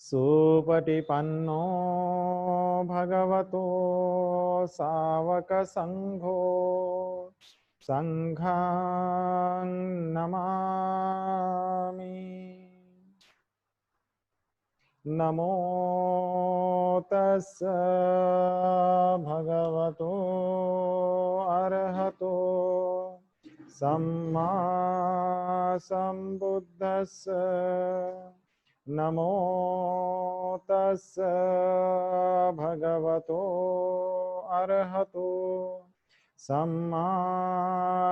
सुपटिपन्नो भगवतो सावक संघो संघं नमामि। नमो तस्स भगवतो अरहतो सम्मा संबुद्धस्स। नमो तस्स भगवतो अरहतो सम्मा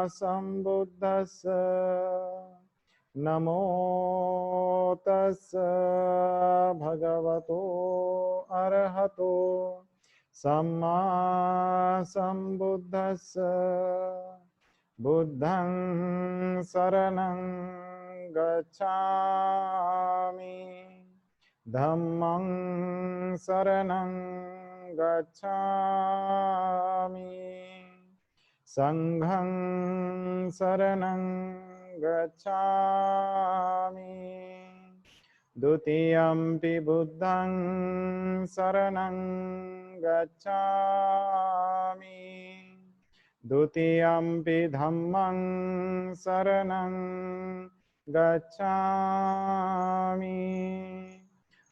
संबुद्धस्स। नमो तस्स भगवतो अरहतो सम्मा संबुद्धस्स। बुद्धं शरणं गच्छामि, धम्मं शरणं गच्छामि, संघं शरणं गच्छामि। द्वितीयंपि बुद्धं शरणं गच्छामि, द्वितीयंपि धम्मं शरणं गच्छामि,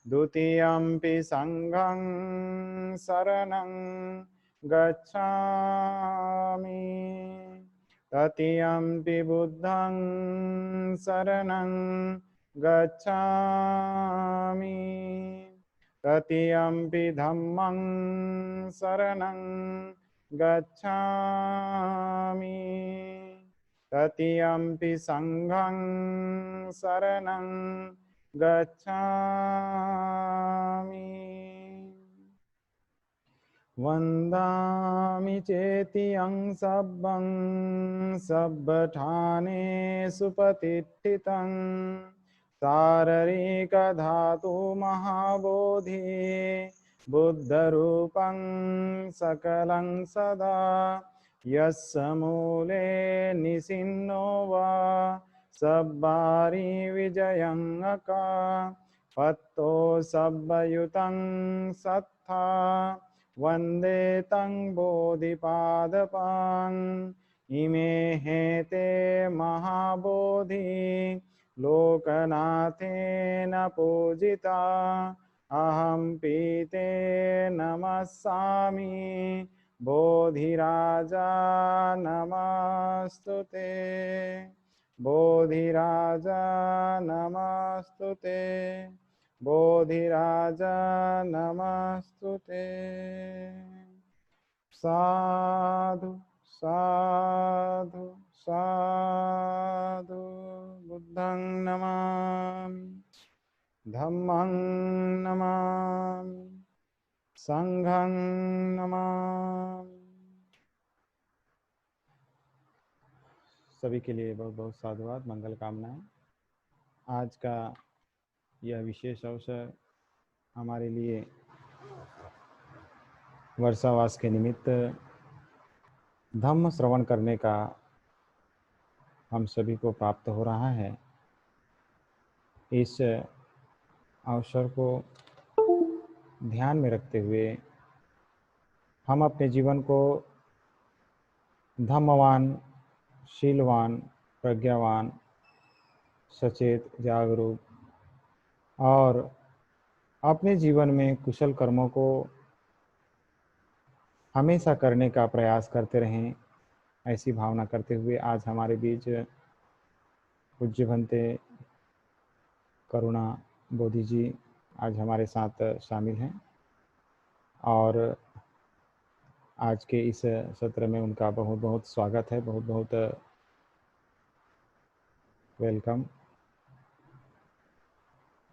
द्वितीयंपि संघं शरणं गच्छामि, तृतीयंपि बुद्धं शरणं गच्छामि, तृतीयंपि धम्मं शरणं गच्छामि, तृतीयंपि संघं शरणं गच्छामि। वन्दामि चेतियं सब्बं सब्बठानेषु प्रतिष्ठितं शारीरिकधातु महाबोधि बुद्धरूपं सकलं सदा। यस्य मूले निसिन्नो वा सब्बारि विजयं अका पत्तो सब्बयुतं सत्था वन्दे तं बोधिपादपान्। इमे हेते महाबोधि लोकनाथेन पूजिता। अहं पीते नमस्सामि बोधिराजा नमस्तुते, बोधिराजा नमस्तुते, बोधिराजा नमस्तुते। साधु साधु साधु। बुद्धं नमामि, धम्मं नमामि, संघं नमामि। सभी के लिए बहुत बहुत साधुवाद, मंगल कामनाएं। आज का यह विशेष अवसर हमारे लिए वर्षावास के निमित्त धम्म श्रवण करने का हम सभी को प्राप्त हो रहा है। इस अवसर को ध्यान में रखते हुए हम अपने जीवन को धम्मवान, शीलवान, प्रज्ञावान, सचेत, जागरूक और अपने जीवन में कुशल कर्मों को हमेशा करने का प्रयास करते रहें, ऐसी भावना करते हुए आज हमारे बीच पूज्य भंते करुणा बोधि जी आज हमारे साथ शामिल हैं और आज के इस सत्र में उनका बहुत बहुत स्वागत है, बहुत बहुत वेलकम।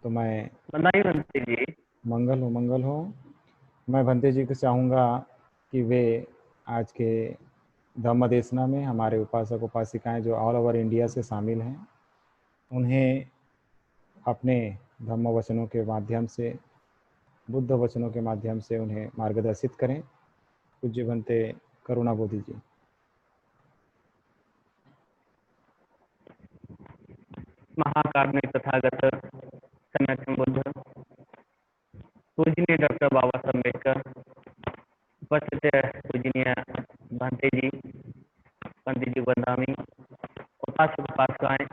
तो मैं बधाई भंते जी। मंगल हो। मैं भंते जी को चाहूँगा कि वे आज के धम्म देशना में हमारे उपासक उपासिकाएं जो ऑल ओवर इंडिया से शामिल हैं, उन्हें अपने धम्म वचनों के माध्यम से, बुद्ध वचनों के माध्यम से उन्हें मार्गदर्शित करें। पूज्य भंते करुणा बोधि जी। महाकारुण्य तथागत सनातन बुद्ध श्री डॉक्टर बाबा साहब अम्बेडकर, उपस्थित पूजनीय भंते जी, पंडित जी बंदामी, उपासक उपासिकाएं,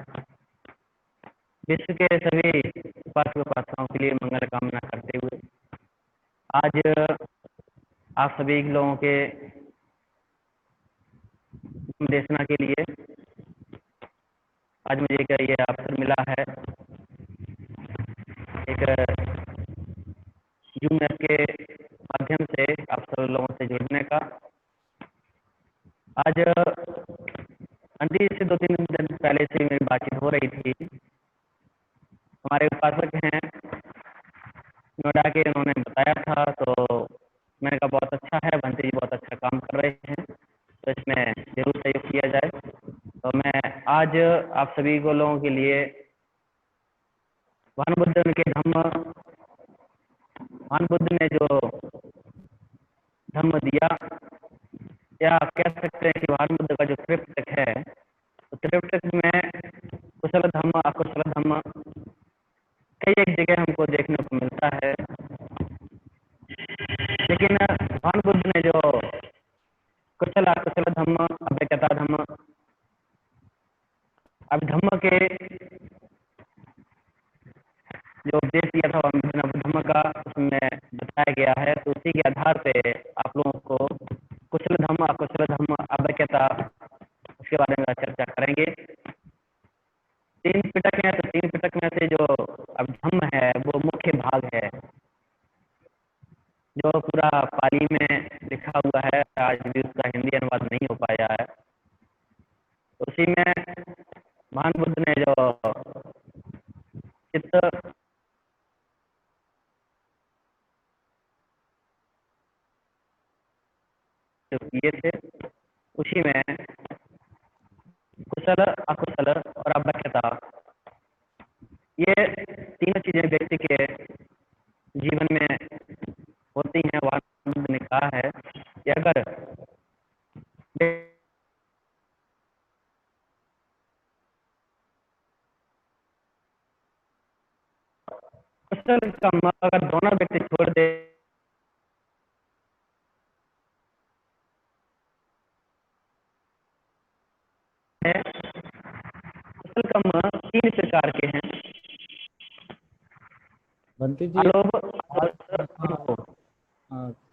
विश्व के सभी उपासक उपासिकाओं के लिए मंगल कामना करते हुए आज आप सभी लोगों के देशना के लिए आज मुझे ये अवसर मिला है एक जूम ऐप के माध्यम से आप सब लोगों से जुड़ने का। आज अंडी से 2-3 दिन पहले से मेरी बातचीत हो रही थी। हमारे उपासक हैं नोएडा के, उन्होंने बताया था, तो मैंने कहा बहुत अच्छा है, बंटी जी बहुत अच्छा काम कर रहे हैं, तो इसमें जरूर सहयोग किया जाए। तो मैं आज आप सभी को लोगों के लिए भानु बुद्ध के धम्म, भानु बुद्ध ने जो धम्म दिया, या आप कह सकते हैं कि भानु बुद्ध का जो त्रिपिटक है, तो त्रिपिटक में कुशल धम्म अकुशल धम्म कई एक जगह हमको देखने को मिलता है, लेकिन भानु बुद्ध ने जो कुशल अकुशल धम्म, अव्यक्तता धम्म, अभिधम्म के जो उपदेश दिया था धम्म का, उसमें बताया गया है। तो उसी के आधार पे आप लोगों को कुशल धम्म अकुशल धम्म अव्यक्तता उसके बारे में चर्चा करेंगे। 3 पिटक हैं, तो 3 पिटक में से जो अभिधम्म है वो मुख्य भाग है, जो पूरा पाली में लिखा हुआ है, आज भी उसका हिंदी अनुवाद नहीं हो पाया है। तो उसी में भानु बुद्ध ने जो चित्त जो किए थे, उसी में कुशल अकुशल और अव्यक्तता, ये तीनों चीजें व्यक्ति के जीवन में होती हैं। भानु बुद्ध ने कहा है कि अगर कुशल का अगर दोनों व्यक्ति छोड़ दे, कुशल कम 3 प्रकार के हैं। बंटी जी अलोभ,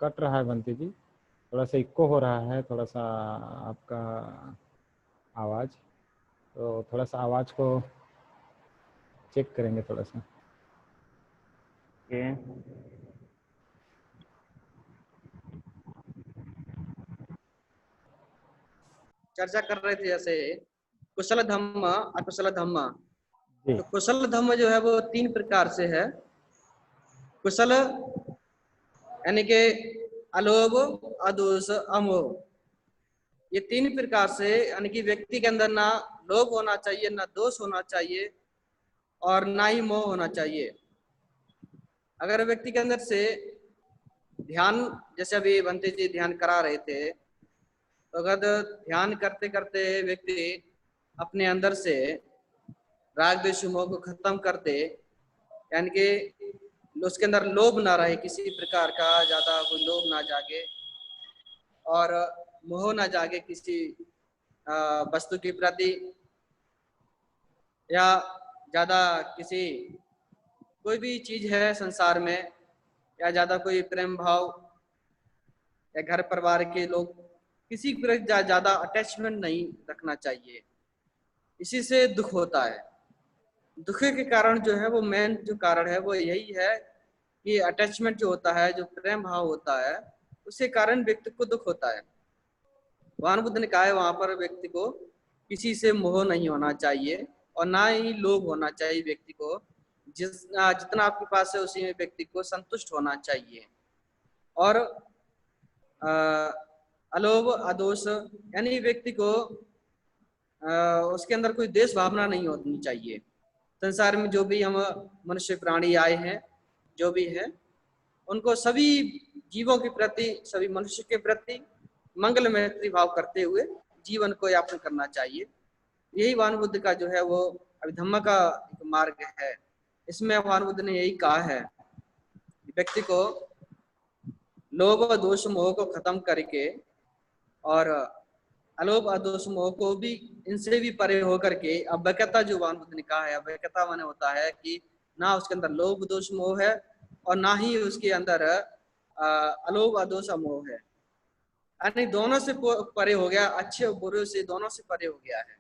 कट रहा है बंटी जी, थोड़ा सा इको हो रहा है, थोड़ा सा आपका आवाज़, तो थोड़ा सा आवाज़ को चेक करेंगे थोड़ा सा। चर्चा कर रहे थे जैसे कुशल धम्म अकुशल धम्म। जी तो कुशल धम्म जो है वो 3 प्रकार से है। कुशल यानी कि अलोभ, अदोष, अमोह, ये 3 प्रकार से, यानी कि व्यक्ति के अंदर ना लोभ होना चाहिए, ना दोष होना चाहिए, और ना ही मोह होना चाहिए। अगर व्यक्ति के अंदर से ध्यान, जैसे अभी बंते जी ध्यान करा रहे थे, तो अगर ध्यान करते करते व्यक्ति अपने अंदर से राग द्वेष मोह को खत्म कर दे, यानी कि उसके अंदर लोभ ना रहे, किसी प्रकार का ज्यादा कोई लोभ ना जागे और मोह ना जागे किसी वस्तु के प्रति, या ज्यादा किसी कोई भी चीज है संसार में, या ज्यादा कोई प्रेम भाव या घर परिवार के लोग किसी पर ज्यादा अटैचमेंट नहीं रखना चाहिए। इसी से दुख होता है। दुख के कारण जो है वो मेन जो कारण है वो यही है कि अटैचमेंट जो होता है, जो प्रेम भाव होता है, उसके कारण व्यक्ति को दुख होता है। भानु बुद्ध ने कहा है वहां पर व्यक्ति को किसी से मोह नहीं होना चाहिए और ना ही लोभ होना चाहिए। व्यक्ति को जितना आपके पास है उसी में व्यक्ति को संतुष्ट होना चाहिए। और अलोभ अदोष, यानी व्यक्ति को उसके अंदर कोई देश भावना नहीं होनी चाहिए। संसार में जो भी हम मनुष्य प्राणी आए हैं, जो भी है, उनको सभी जीवों के प्रति, सभी मनुष्य के प्रति मंगल मैत्री भाव करते हुए जीवन को यापन करना चाहिए। यही भानु बुद्ध का जो है वो अभिधम्म का एक मार्ग है। इसमें भानु बुद्ध ने यही कहा है व्यक्ति को लोभ और दोष मोह को खत्म करके और अलोभ अदोष मोह को भी इनसे भी परे होकर के अव्यक्तता जो भगवान बुद्ध ने कहा है, अव्यक्तता माने होता है कि ना उसके अंदर लोभ दोष मोह है और ना ही उसके अंदर अलोभ अदोष मोह है, यानी दोनों से परे हो गया, अच्छे और बुरे से दोनों से परे हो गया है।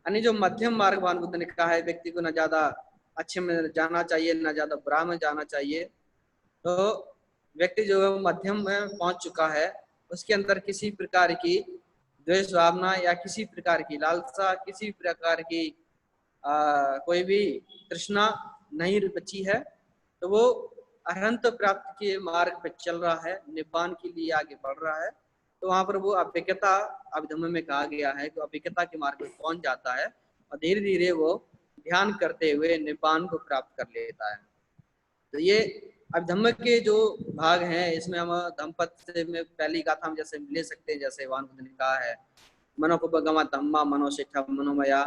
यानी जो मध्यम मार्ग भगवान बुद्ध ने कहा है, व्यक्ति को न ज्यादा अच्छे में जाना चाहिए न ज्यादा बुरा में जाना चाहिए, तो व्यक्ति जो मध्यम में पहुंच चुका है उसके अंदर किसी प्रकार की द्वेष भावना या किसी प्रकार की लालसा, किसी प्रकार की कोई भी तृष्णा नहीं बची है, तो वो अनंत प्राप्ति के मार्ग पर चल रहा है, निब्बान के लिए आगे बढ़ रहा है। तो वहां पर वो अव्यक्तता अभिधम्म में कहा गया है कि अव्यक्तता के मार्ग पर पहुंच जाता है और धीरे धीरे वो ध्यान करते हुए निब्बान को प्राप्त कर लेता है। तो ये अभिधम्म के जो भाग हैं, इसमें हम धम्मपद में पहली गाथा में जैसे ले सकते हैं, जैसे भगवान बुद्ध ने कहा है मनोपगमा धम्मा मनोशिष्ठा मनोमया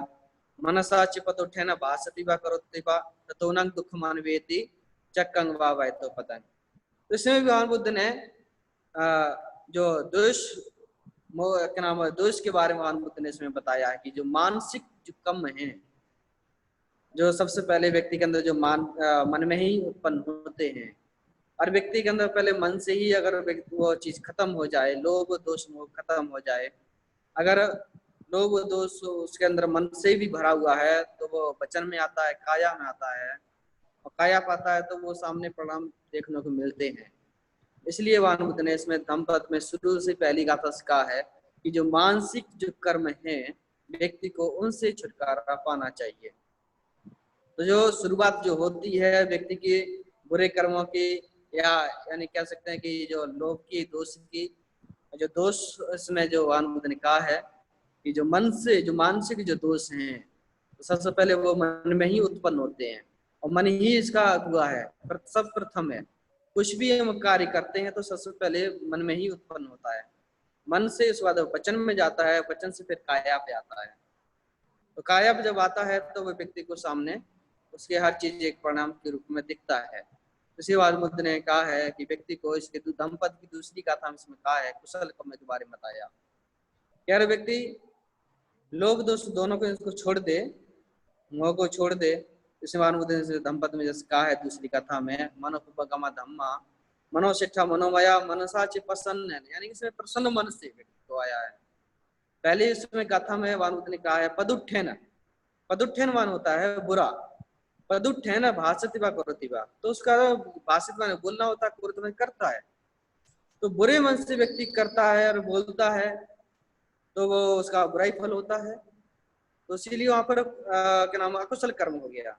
मनसा चिपत उठे न भाषति वा करोति वा ततोनंग दुख मानवेति चक्कंग वा वैतो पतन। तो इसमें भगवान बुद्ध ने जो दोष क्या नाम है, दोष के बारे में भगवान बुद्ध ने इसमें बताया है कि जो मानसिक जो कम है, जो सबसे पहले व्यक्ति के अंदर जो मन में ही उत्पन्न होते हैं, और व्यक्ति के अंदर पहले मन से ही अगर वो चीज खत्म हो जाए, लोभ दोष मोह खत्म हो जाए, अगर लोभ दोष उसके अंदर मन से भी भरा हुआ है तो वो वचन में आता है, काया में आता है, और काया पाता है तो वो सामने परिणाम देखने को मिलते हैं। इसलिए भगवान बुद्ध ने इसमें धम्मपद में शुरू से पहली गाथा से कहा है कि जो मानसिक जो कर्म है व्यक्ति को उनसे छुटकारा पाना चाहिए। तो जो शुरुआत जो होती है व्यक्ति के बुरे कर्मों की, या यानी कह सकते हैं कि जो लोभ की, दोष की, जो दोष इसमें जो भगवान बुद्ध ने कहा है कि जो मन से जो मानसिक जो दोष हैं, तो सबसे पहले वो मन में ही उत्पन्न होते हैं और मन ही इसका अगुआ है, सब प्रथम है। कुछ भी हम कार्य करते हैं तो सबसे पहले मन में ही उत्पन्न होता है, मन से उसके बाद वचन में जाता है, वचन से फिर काया पे आता है। तो काया पे जब आता है तो वो व्यक्ति को सामने उसके हर चीज एक परिणाम के रूप में दिखता है। इसी बात बुद्ध ने कहा है कि व्यक्ति को इसके धम्मपद की दूसरी गाथा में इसमें कहा है, कुशल कर्म के बारे में बताया। यार व्यक्ति लोभ दोष दोनों को इसको छोड़ दे, मोह को छोड़ दे। इसी बात बुद्ध ने धम्मपद में जैसे कहा है दूसरी कथा में मनोपगमा धम्मा मनोशिष्ठा मनोमया मनसा च प्रसन्न, यानी इसमें प्रसन्न मन से व्यक्ति को आया है। पहले इसमें गाथा में भगवान बुद्ध ने कहा है पदुत्थेन, पदुत्थेन मान होता है बुरा, पदुत्थेन भाषति वा करोति वा, तो उसका भाषित माने बोलना होता है, कुरुत में करता है। तो बुरे मन से व्यक्ति करता है और बोलता है तो वो उसका बुरा ही फल होता है। तो इसीलिए वहां पर क्या नाम अकुशल कर्म हो गया।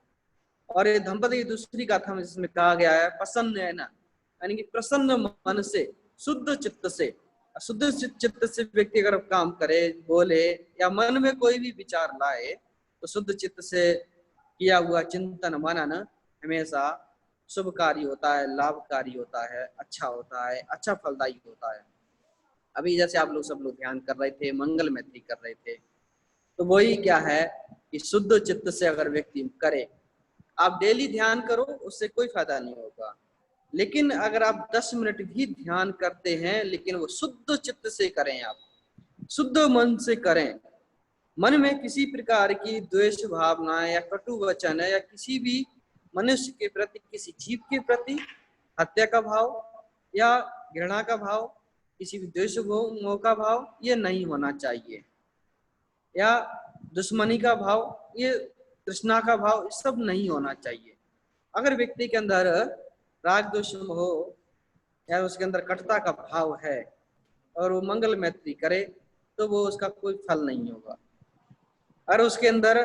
और ये धम्मपद की दूसरी गाथा में जिसमें कहा गया है प्रसन्न है ना, यानी कि प्रसन्न मन से, शुद्ध चित्त से, शुद्ध चित्त से व्यक्ति अगर काम करे, बोले या मन में कोई भी विचार लाए, तो शुद्ध चित्त से किया हुआ चिंतन मनन हमेशा शुभकारी होता है, लाभकारी होता है, अच्छा होता है, अच्छा फलदायी होता है। अभी जैसे आप लोग सब लोग ध्यान कर रहे थे, मंगल मैत्री कर रहे थे, तो वही क्या है कि शुद्ध चित्त से अगर व्यक्ति करे, आप डेली ध्यान करो उससे कोई फायदा नहीं होगा, लेकिन अगर आप 10 मिनट भी ध्यान करते हैं लेकिन वो शुद्ध चित्त से करें, आप शुद्ध मन से करें, मन में किसी प्रकार की द्वेष भावना या कटु वचन या किसी भी मनुष्य के प्रति, किसी जीव के प्रति हत्या का भाव या घृणा का भाव, किसी भी द्वेष मोह का भाव ये नहीं होना चाहिए, या दुश्मनी का भाव, ये तृष्णा का भाव, ये सब नहीं होना चाहिए। अगर व्यक्ति के अंदर राग दोष मोह या उसके अंदर कटुता का भाव है और वो मंगल मैत्री करे तो वो उसका कोई फल नहीं होगा। अगर उसके अंदर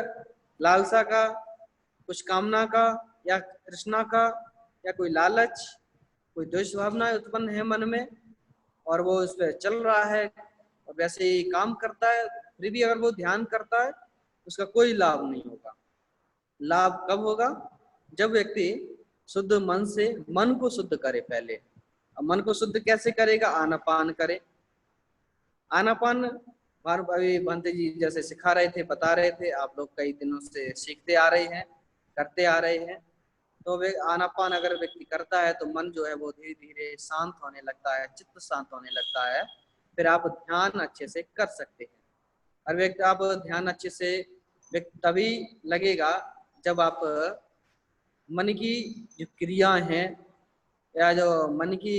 लालसा का, कुछ कामना का या तृष्णा का या कोई लालच, कोई द्वेष भावना उत्पन्न है मन में और वो उस पर चल रहा है और वैसे ही काम करता है, फिर भी अगर वो ध्यान करता है उसका कोई लाभ नहीं होगा। लाभ कब होगा? जब व्यक्ति शुद्ध मन से मन को शुद्ध करे पहले। अब मन को शुद्ध कैसे करेगा? आनापान करे। आनापान अभी भंते जी जैसे सिखा रहे थे, बता रहे थे, आप लोग कई दिनों से सीखते आ रहे हैं, करते आ रहे हैं। तो वे आनापान अगर व्यक्ति करता है तो मन जो है वो धीरे धीरे शांत होने लगता है, चित्त शांत होने लगता है। फिर आप ध्यान अच्छे से कर सकते हैं। और व्यक्ति आप ध्यान अच्छे से तभी लगेगा जब आप मन की जो क्रियाएं हैं या जो मन की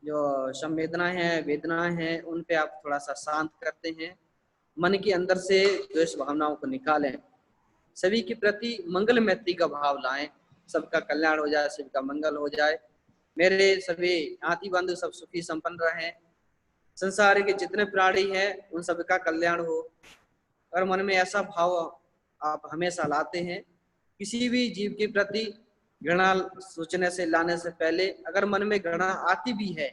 जो संवेदनाएं हैं, वेदनाएं हैं, उन पे आप थोड़ा सा शांत करते हैं। मन के अंदर से द्वेष भावनाओं को निकालें, सभी के प्रति मंगल मैत्री का भाव लाएं, सबका कल्याण हो जाए, सबका मंगल हो जाए, मेरे सभी नाती बंधु सब सुखी संपन्न रहें, संसार के जितने प्राणी हैं उन सबका कल्याण हो। और मन में ऐसा भाव आप हमेशा लाते हैं, किसी भी जीव के प्रति घृणा सोचने से, लाने से पहले अगर मन में घृणा आती भी है,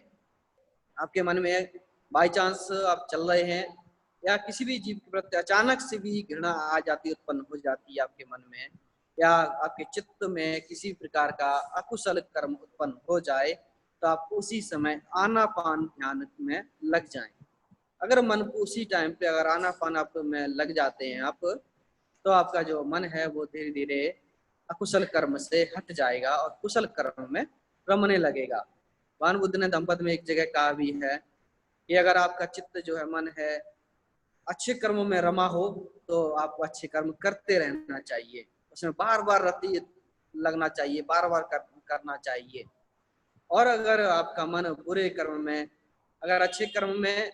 आपके मन में बाई चांस आप चल रहे हैं या किसी भी जीव के प्रति अचानक से भी घृणा आ जाती, उत्पन्न हो जाती है आपके मन में, या आपके चित्त में किसी प्रकार का अकुशल कर्म उत्पन्न हो जाए, तो आप उसी समय आनापान ध्यान में लग जाएं। अगर मन को उसी टाइम पे अगर आनापान आप में लग जाते हैं आप, तो आपका जो मन है वो धीरे धीरे अकुशल कर्म से हट जाएगा और कुशल कर्म में रमने लगेगा। भगवान बुद्ध ने धम्मपद में एक जगह कहा भी है कि अगर आपका चित्त जो है, मन है, अच्छे कर्मों में रमा हो तो आपको अच्छे कर्म करते रहना चाहिए, उसमें बार बार रति लगना चाहिए, बार बार करना चाहिए। और अगर आपका मन बुरे कर्म में, अगर अच्छे कर्म में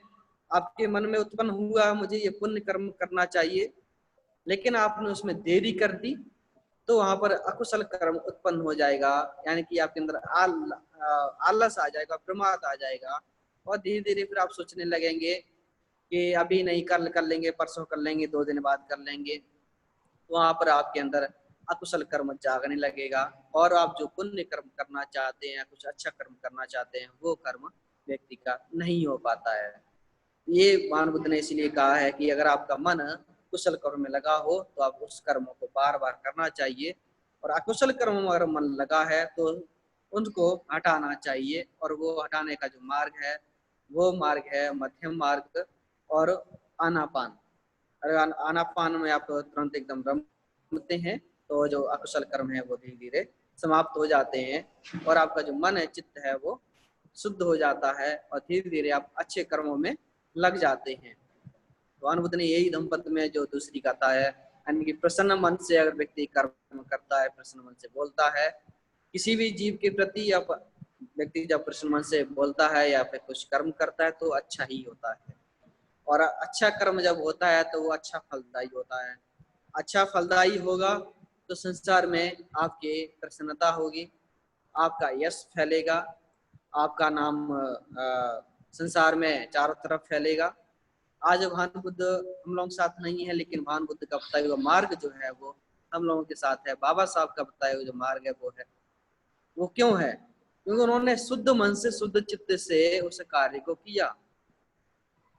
आपके मन में उत्पन्न हुआ मुझे ये पुण्य कर्म करना चाहिए, लेकिन आपने उसमें देरी कर दी, तो वहां पर अकुशल कर्म उत्पन्न हो जाएगा, यानी कि आपके अंदर आलस आ जाएगा, प्रमाद आ जाएगा, और धीरे धीरे फिर आप सोचने लगेंगे कि अभी नहीं, कल कर लेंगे, परसों कर लेंगे, 2 दिन बाद कर लेंगे। तो वहां पर आपके अंदर अकुशल कर्म जागने लगेगा, और आप जो पुण्य कर्म करना चाहते हैं, कुछ अच्छा कर्म करना चाहते हैं, वो कर्म व्यक्ति का नहीं हो पाता है। ये भगवान बुद्ध ने इसलिए कहा है कि अगर आपका मन कुशल कर्म में लगा हो तो आप उस कर्म को बार बार करना चाहिए, और अकुशल कर्म में अगर मन लगा है तो उनको हटाना चाहिए। और वो हटाने का जो मार्ग है वो मार्ग है मध्यम मार्ग और आनापान। अगर आनापान में आप तुरंत एकदम रमते हैं तो जो अकुशल कर्म है वो धीरे धीरे समाप्त हो जाते हैं, और आपका जो मन है, चित्त है, वो शुद्ध हो जाता है, और धीरे धीरे आप अच्छे कर्मों में लग जाते हैं। भगवान बुद्ध ने यही धम्मपद में जो दूसरी कथा है, यानी कि प्रसन्न मन से अगर व्यक्ति कर्म करता है, प्रसन्न मन से बोलता है, किसी भी जीव के प्रति या व्यक्ति जब प्रसन्न मन से बोलता है या फिर कुछ कर्म करता है तो अच्छा ही होता है। और अच्छा कर्म जब होता है तो वो अच्छा फलदायी होता है। अच्छा फलदायी होगा तो संसार में आपके प्रसन्नता होगी, आपका यश फैलेगा, आपका नाम संसार में चारों तरफ फैलेगा। आज भान बुद्ध हम लोगों के साथ नहीं है, लेकिन भान बुद्ध का बताया हुआ मार्ग जो है वो हम लोगों के साथ है। बाबा साहब का बताया हुआ जो मार्ग है वो है, वो क्यों है? क्योंकि उन्होंने शुद्ध मन से, शुद्ध चित्त से उस कार्य को किया,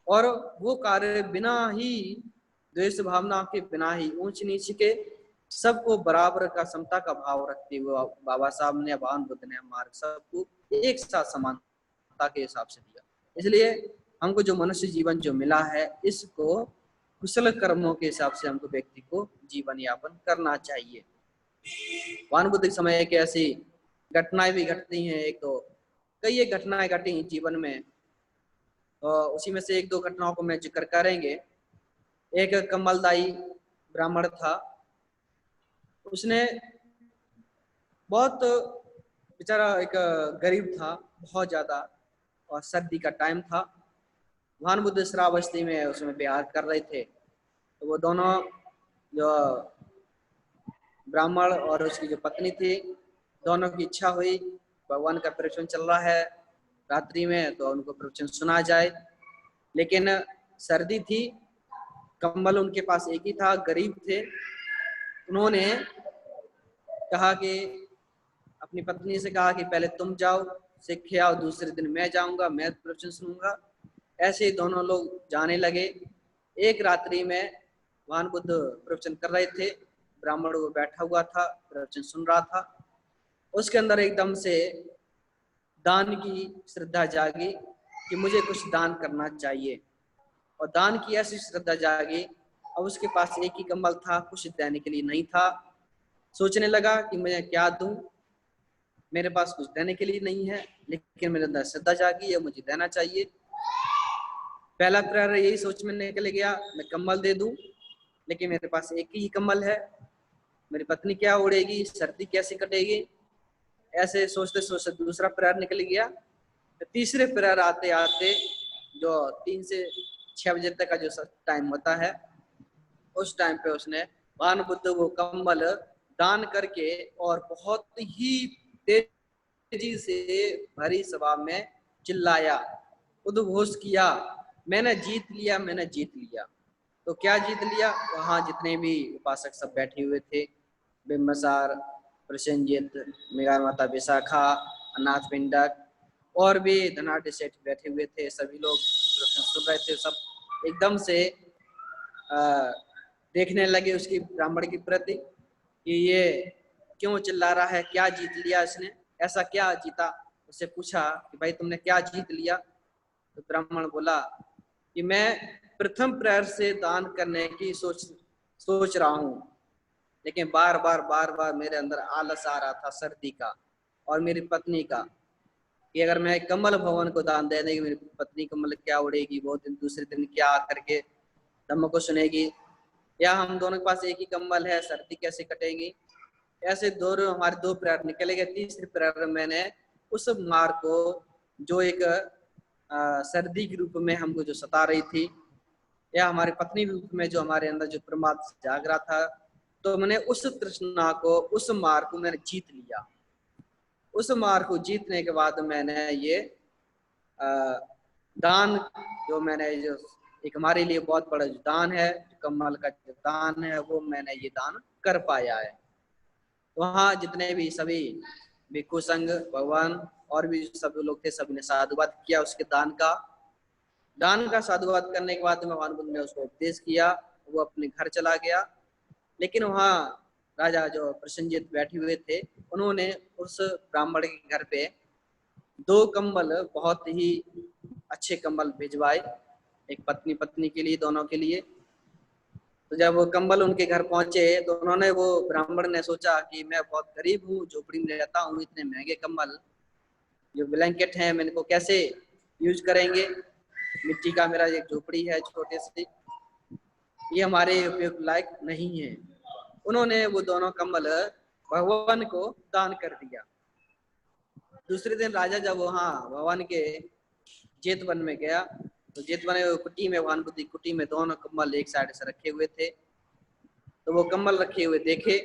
और वो कार्य बिना ही द्वेष भावना के, बिना ही ऊंच नीच के, सबको बराबर का, समता का भाव रखते हुए बाबा साहब ने, भगवान बुद्ध ने मार्ग सबको एक साथ समानता के हिसाब से दिया। इसलिए हमको जो मनुष्य जीवन जो मिला है, इसको कुशल कर्मों के हिसाब से हमको व्यक्ति को जीवन यापन करना चाहिए। भगवान बुद्ध के समय एक ऐसी घटनाएं भी घटती हैं, एक तो कई घटनाएं घटी जीवन में, उसी में से 1-2 घटनाओं को मैं जिक्र करेंगे। एक कमलदाई ब्राह्मण था, उसने बहुत बेचारा एक गरीब था बहुत ज्यादा, और सर्दी का टाइम था। भगवान बुद्ध श्रावस्ती में उसमें विहार कर रहे थे, तो वो दोनों, जो ब्राह्मण और उसकी जो पत्नी थी, दोनों की इच्छा हुई, भगवान का प्रवचन चल रहा है रात्रि में, तो उनको प्रवचन सुना जाए। लेकिन सर्दी थी, कंबल उनके पास एक ही था, गरीब थे। उन्होंने कहा कि अपनी पत्नी से कहा कि पहले तुम जाओ, सीख आओ, दूसरे दिन मैं जाऊंगा, मैं प्रवचन सुनूंगा। ऐसे ही दोनों लोग जाने लगे। एक रात्रि में भगवान बुद्ध प्रवचन कर रहे थे, ब्राह्मण वो बैठा हुआ था, प्रवचन सुन रहा था। उसके अंदर एकदम से दान की श्रद्धा जागी कि मुझे कुछ दान करना चाहिए, और दान की ऐसी श्रद्धा जागी। अब उसके पास एक ही कंबल था, कुछ देने के लिए नहीं था। सोचने लगा कि मैं क्या दूं, मेरे पास कुछ देने के लिए नहीं है, लेकिन मेरे अंदर श्रद्धा जागी है, मुझे देना चाहिए। पहला प्रेयर यही सोच में निकल गया, मैं कम्बल दे दूं, लेकिन मेरे पास एक ही कम्बल है, मेरी पत्नी क्या उड़ेगी, सर्दी कैसे कटेगी, ऐसे सोचते सोचते दूसरा प्रेयर निकल गया। तो तीसरे प्रेयर आते आते जो 3 से 6 बजे तक का जो टाइम होता है, उस टाइम पे उसने भगवान बुद्ध वो कम्बल दान करके और बहुत ही तेजी से भरी सभा में चिल्लाया, उद्घोष किया, मैंने जीत लिया, मैंने जीत लिया। तो क्या जीत लिया? वहां जितने भी उपासक सब बैठे हुए थे, बिम्बसार, प्रसेनजित, मेघा माता विशाखा, अनाथ पिंडक और भी धनाढ़ सेठ बैठे हुए थे, सभी लोग सुन रहे थे। सब एकदम से देखने लगे उसकी ब्राह्मण की प्रति कि ये क्यों चिल्ला रहा है, क्या जीत लिया इसने, ऐसा क्या जीता। उससे पूछा कि भाई तुमने क्या जीत लिया? तो ब्राह्मण बोला कि मैं प्रथम प्रेयर से दान करने की सोच रहा हूँ, लेकिन बार बार मेरे अंदर आलस आ रहा था सर्दी का और मेरी पत्नी का, कि अगर मैं कमल भवन को दान दे देंगे, मेरी पत्नी कमल क्या उड़ेगी, वो दिन दूसरे दिन क्या आकर के धम्म को सुनेगी, या हम दोनों के पास एक ही कम्बल है, सर्दी कैसे कटेगी। ऐसे दोनों हमारे 2 प्रेयर निकले गए। तीसरे प्रेयर मैंने उस मार को जो एक सर्दी के रूप में हमको जो सता रही थी, या हमारी पत्नी के रूप में जो हमारे अंदर जो प्रमाद जाग रहा था, तो मैंने उस तृष्णा को, उस मार को मैंने जीत लिया। उस मार को जीतने के बाद मैंने ये दान जो मैंने जो एक हमारे लिए बहुत बड़ा जो दान है, कम्बल का जो दान है, वो मैंने ये दान कर पाया है। वहाँ जितने भी सभी भिक्षु संघ, भगवान और भी सब लोग थे, सभी ने साधुवाद किया उसके दान का साधुवाद करने के बाद भगवान बुद्ध ने उसको उपदेश किया, वो अपने घर चला गया। लेकिन वहाँ राजा जो प्रसेनजित बैठे हुए थे, उन्होंने उस ब्राह्मण के घर पे 2 कम्बल, बहुत ही अच्छे कम्बल भिजवाए, एक पत्नी के लिए, दोनों के लिए। तो जब वो कम्बल उनके घर पहुंचे तो उन्होंने, वो ब्राह्मण ने सोचा कि मैं बहुत गरीब हूँ, झोपड़ी में रहता हूँ, इतने महंगे कम्बल जो ब्लैंकेट हैं, मैं इनको कैसे यूज करेंगे, मिट्टी का मेरा एक झोपड़ी है छोटे से, ये हमारे उपयोग लायक नहीं है। उन्होंने वो दोनों कम्बल भगवान को दान कर दिया। दूसरे दिन राजा जब वहाँ भगवान के जेतवन में गया, तो जेतवन कुटी में, भगवान बुद्ध की कुटी में दोनों कम्बल एक साइड से रखे हुए थे। तो वो कम्बल रखे हुए देखे,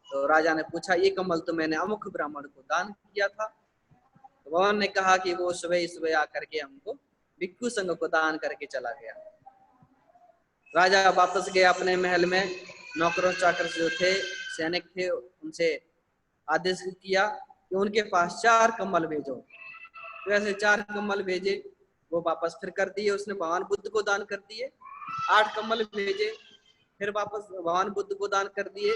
तो राजा ने पूछा, ये कम्बल तो मैंने अमुक ब्राह्मण को दान किया था। तो भगवान ने कहा कि वो सुबह आकर के हमको भिक्षु संघ को दान करके चला गया। राजा वापस गया अपने महल में, नौकरों चाकर जो थे, सैनिक थे, उनसे आदेश किया कि उनके पास 4 कम्बल भेजो। तो ऐसे 4 कम्बल भेजे, वो वापस फिर कर दिए, उसने भगवान बुद्ध को दान कर दिए। 8 कम्बल भेजे, फिर वापस भगवान बुद्ध को दान कर दिए।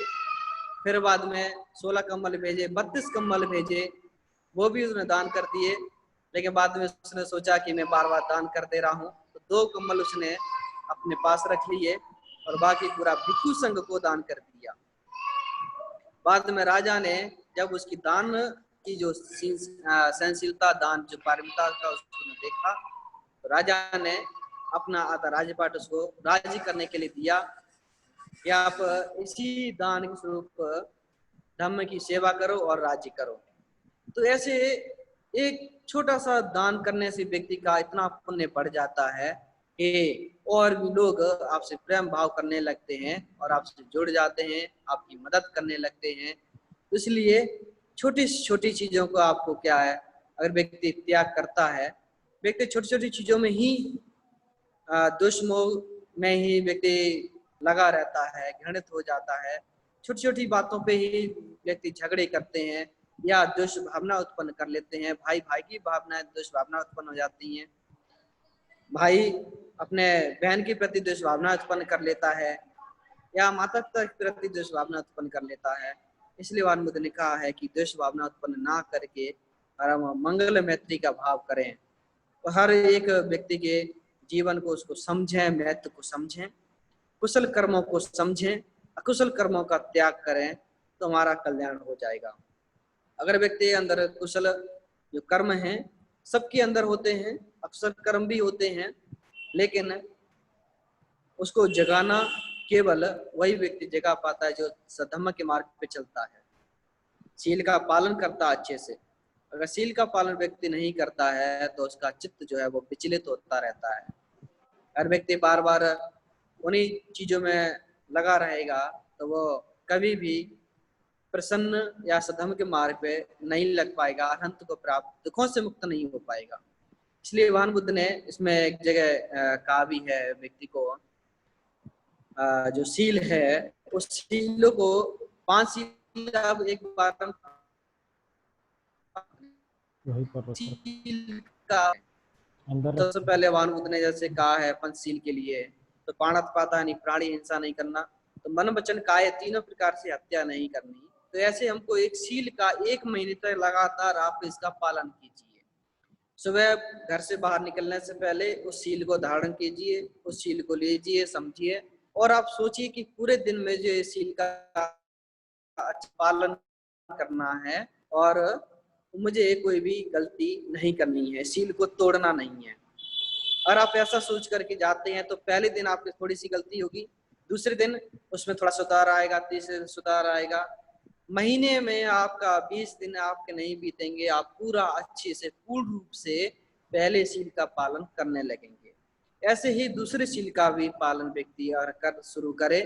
फिर बाद में 16 कम्बल भेजे, 32 कम्बल भेजे, वो भी उसने दान कर दिए। लेकिन बाद में उसने सोचा कि मैं बार बार दान कर दे रहा हूँ, तो 2 कम्बल उसने अपने पास रख लिए और बाकी पूरा भिक्षु संघ को दान कर दिया। बाद में राजा ने जब उसकी दान की जो सहनशीलता, दान जो पारमिता का उसने देखा, तो राजा ने अपना आधा राजपाट उसको राजी करने के लिए दिया कि आप इसी दान के स्वरूप धम्म की सेवा करो और राज्य करो। तो ऐसे एक छोटा सा दान करने से व्यक्ति का इतना पुण्य बढ़ जाता है कि और भी लोग आपसे प्रेम भाव करने लगते हैं और आपसे जुड़ जाते हैं, आपकी मदद करने लगते हैं। इसलिए छोटी छोटी चीजों को आपको क्या है, अगर व्यक्ति त्याग करता है, व्यक्ति छोटी छोटी चीजों में ही दुष्मोह में ही व्यक्ति लगा रहता है, घृणित हो जाता है, छोटी छोटी बातों पे ही व्यक्ति झगड़े करते हैं या दुष्भावना उत्पन्न कर लेते हैं, भाई भाई की भावना, दुष्भावना उत्पन्न हो जाती है, भाई अपने बहन के प्रति दुष्भावना उत्पन्न कर लेता है या माता पिता के प्रति दुष्भावना उत्पन्न कर लेता है। इसलिए भगवान बुद्ध ने कहा है कि दुष्भावना उत्पन्न ना करके हम मंगल मैत्री का भाव करें, तो हर एक व्यक्ति के जीवन को उसको समझें, महत्व को समझें, कुशल कर्मों को समझें, अकुशल कर्मों का त्याग करें, तो हमारा कल्याण हो जाएगा। अगर व्यक्ति के अंदर कुशल जो कर्म हैं सबके अंदर होते हैं, अकुशल कर्म भी होते हैं, लेकिन उसको जगाना केवल वही व्यक्ति जगा पाता है जो सधम्म के मार्ग पे चलता है, शील का पालन करता है अच्छे से। अगर शील का पालन व्यक्ति नहीं करता है तो उसका चित्त जो है वो विचलित होता रहता है। हर व्यक्ति बार बार उन्हीं चीजों में लगा रहेगा तो वो कभी भी प्रसन्न या सधम्म के मार्ग पे नहीं लग पाएगा, अनंत को प्राप्त, दुखों से मुक्त नहीं हो पाएगा। इसलिए भगवान बुद्ध ने इसमें एक जगह कहा भी है व्यक्ति को जो शील है उस शील को 5 शील आप एक बार शील का अंदर सबसे पहले भगवान बुद्ध ने जैसे कहा है पंचशील के लिए तो प्राणात्पाता नहीं, प्राणी हिंसा नहीं करना, तो मन वचन काय तीनों प्रकार से हत्या नहीं करनी। तो ऐसे हमको एक शील का 1 महीने तक लगातार आप इसका पालन कीजिए। सुबह घर से बाहर निकलने से पहले उस शील को धारण कीजिए, उस शील को लीजिए, समझिए और आप सोचिए कि पूरे दिन में जो इस शील का पालन करना है और मुझे कोई भी गलती नहीं करनी है, शील को तोड़ना नहीं है। और आप ऐसा सोच करके जाते हैं तो पहले दिन आपकी थोड़ी सी गलती होगी, दूसरे दिन उसमें थोड़ा सुधार आएगा, तीसरे दिन सुधार आएगा, महीने में आपका 20 दिन आपके नहीं बीतेंगे, आप पूरा अच्छे से पूर्ण रूप से पहले शील का पालन करने लगेंगे। ऐसे ही दूसरे शील का भी पालन व्यक्ति अगर कर शुरू करे